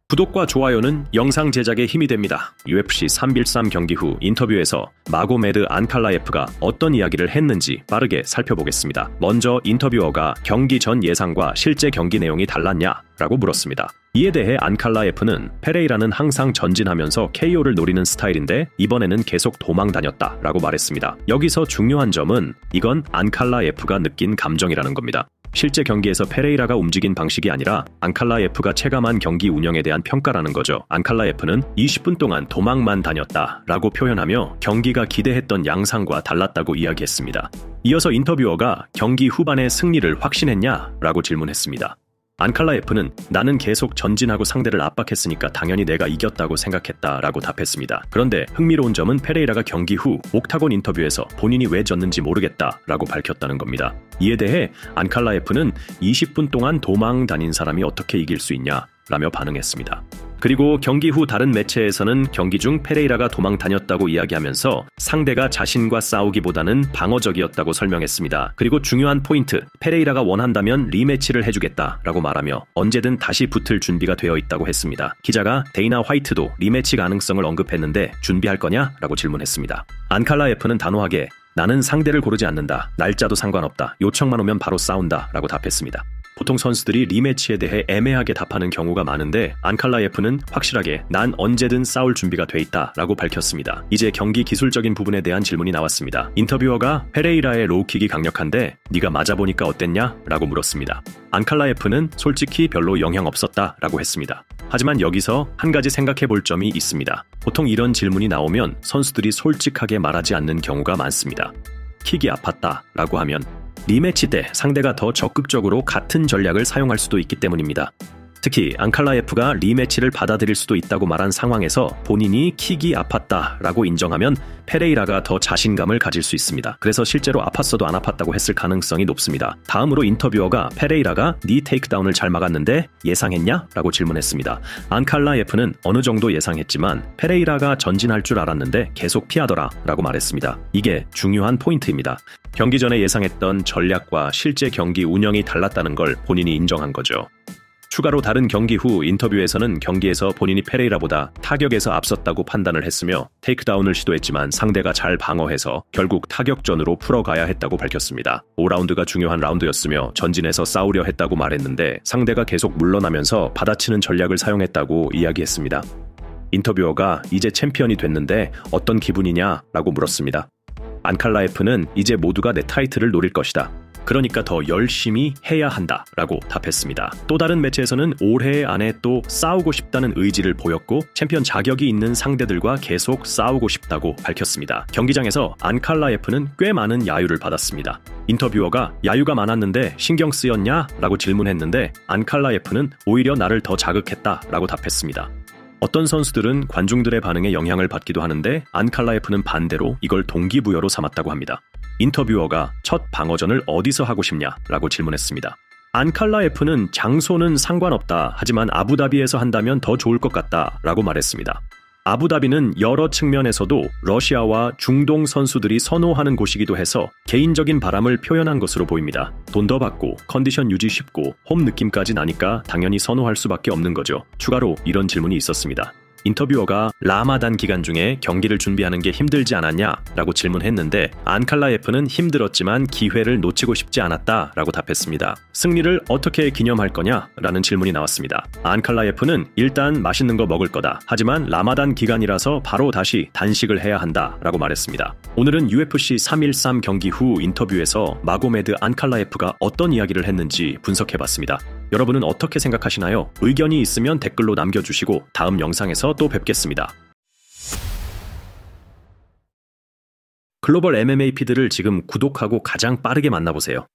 구독과 좋아요는 영상 제작에 힘이 됩니다. UFC 313 경기 후 인터뷰에서 마고메드 안칼라예프가 어떤 이야기를 했는지 빠르게 살펴보겠습니다. 먼저 인터뷰어가 경기 전 예상과 실제 경기 내용이 달랐냐? 라고 물었습니다. 이에 대해 안칼라예프는 페레이라는 항상 전진하면서 KO를 노리는 스타일인데 이번에는 계속 도망 다녔다 라고 말했습니다. 여기서 중요한 점은 이건 안칼라예프가 느낀 감정이라는 겁니다. 실제 경기에서 페레이라가 움직인 방식이 아니라 안칼라예프가 체감한 경기 운영에 대한 평가라는 거죠. 안칼라예프는 20분 동안 도망만 다녔다 라고 표현하며 경기가 기대했던 양상과 달랐다고 이야기했습니다. 이어서 인터뷰어가 경기 후반에 승리를 확신했냐? 라고 질문했습니다. 안칼라예프는 나는 계속 전진하고 상대를 압박했으니까 당연히 내가 이겼다고 생각했다 라고 답했습니다. 그런데 흥미로운 점은 페레이라가 경기 후 옥타곤 인터뷰에서 본인이 왜 졌는지 모르겠다 라고 밝혔다는 겁니다. 이에 대해 안칼라예프는 20분 동안 도망 다닌 사람이 어떻게 이길 수 있냐 라며 반응했습니다. 그리고 경기 후 다른 매체에서는 경기 중 페레이라가 도망 다녔다고 이야기하면서 상대가 자신과 싸우기보다는 방어적이었다고 설명했습니다. 그리고 중요한 포인트, 페레이라가 원한다면 리매치를 해주겠다 라고 말하며 언제든 다시 붙을 준비가 되어 있다고 했습니다. 기자가 데이나 화이트도 리매치 가능성을 언급했는데 준비할 거냐? 라고 질문했습니다. 안칼라예프는 단호하게 나는 상대를 고르지 않는다. 날짜도 상관없다. 요청만 오면 바로 싸운다 라고 답했습니다. 보통 선수들이 리매치에 대해 애매하게 답하는 경우가 많은데 안칼라예프는 확실하게 난 언제든 싸울 준비가 돼 있다 라고 밝혔습니다. 이제 경기 기술적인 부분에 대한 질문이 나왔습니다. 인터뷰어가 페레이라의 로우킥이 강력한데 네가 맞아보니까 어땠냐? 라고 물었습니다. 안칼라예프는 솔직히 별로 영향 없었다 라고 했습니다. 하지만 여기서 한 가지 생각해 볼 점이 있습니다. 보통 이런 질문이 나오면 선수들이 솔직하게 말하지 않는 경우가 많습니다. 킥이 아팠다 라고 하면 리매치 때 상대가 더 적극적으로 같은 전략을 사용할 수도 있기 때문입니다. 특히 안칼라예프가 리매치를 받아들일 수도 있다고 말한 상황에서 본인이 킥이 아팠다라고 인정하면 페레이라가 더 자신감을 가질 수 있습니다. 그래서 실제로 아팠어도 안 아팠다고 했을 가능성이 높습니다. 다음으로 인터뷰어가 페레이라가 네 테이크다운을 잘 막았는데 예상했냐? 라고 질문했습니다. 안칼라예프는 어느 정도 예상했지만 페레이라가 전진할 줄 알았는데 계속 피하더라 라고 말했습니다. 이게 중요한 포인트입니다. 경기 전에 예상했던 전략과 실제 경기 운영이 달랐다는 걸 본인이 인정한 거죠. 추가로 다른 경기 후 인터뷰에서는 경기에서 본인이 페레이라보다 타격에서 앞섰다고 판단을 했으며 테이크다운을 시도했지만 상대가 잘 방어해서 결국 타격전으로 풀어가야 했다고 밝혔습니다. 5라운드가 중요한 라운드였으며 전진해서 싸우려 했다고 말했는데 상대가 계속 물러나면서 받아치는 전략을 사용했다고 이야기했습니다. 인터뷰어가 이제 챔피언이 됐는데 어떤 기분이냐? 라고 물었습니다. 안칼라예프는 이제 모두가 내 타이틀을 노릴 것이다. 그러니까 더 열심히 해야 한다 라고 답했습니다. 또 다른 매체에서는 올해 안에 또 싸우고 싶다는 의지를 보였고 챔피언 자격이 있는 상대들과 계속 싸우고 싶다고 밝혔습니다. 경기장에서 안칼라예프는 꽤 많은 야유를 받았습니다. 인터뷰어가 야유가 많았는데 신경 쓰였냐? 라고 질문했는데 안칼라예프는 오히려 나를 더 자극했다 라고 답했습니다. 어떤 선수들은 관중들의 반응에 영향을 받기도 하는데 안칼라예프는 반대로 이걸 동기부여로 삼았다고 합니다. 인터뷰어가 첫 방어전을 어디서 하고 싶냐? 라고 질문했습니다. 안칼라예프는 장소는 상관없다. 하지만 아부다비에서 한다면 더 좋을 것 같다. 라고 말했습니다. 아부다비는 여러 측면에서도 러시아와 중동 선수들이 선호하는 곳이기도 해서 개인적인 바람을 표현한 것으로 보입니다. 돈 더 받고 컨디션 유지 쉽고 홈 느낌까지 나니까 당연히 선호할 수밖에 없는 거죠. 추가로 이런 질문이 있었습니다. 인터뷰어가 라마단 기간 중에 경기를 준비하는 게 힘들지 않았냐? 라고 질문했는데 안칼라예프는 힘들었지만 기회를 놓치고 싶지 않았다 라고 답했습니다. 승리를 어떻게 기념할 거냐? 라는 질문이 나왔습니다. 안칼라예프는 일단 맛있는 거 먹을 거다. 하지만 라마단 기간이라서 바로 다시 단식을 해야 한다 라고 말했습니다. 오늘은 UFC 313 경기 후 인터뷰에서 마고메드 안칼라예프가 어떤 이야기를 했는지 분석해봤습니다. 여러분은 어떻게 생각하시나요? 의견이 있으면 댓글로 남겨주시고 다음 영상에서 또 뵙겠습니다. 글로벌 MMA 피드를 지금 구독하고 가장 빠르게 만나보세요.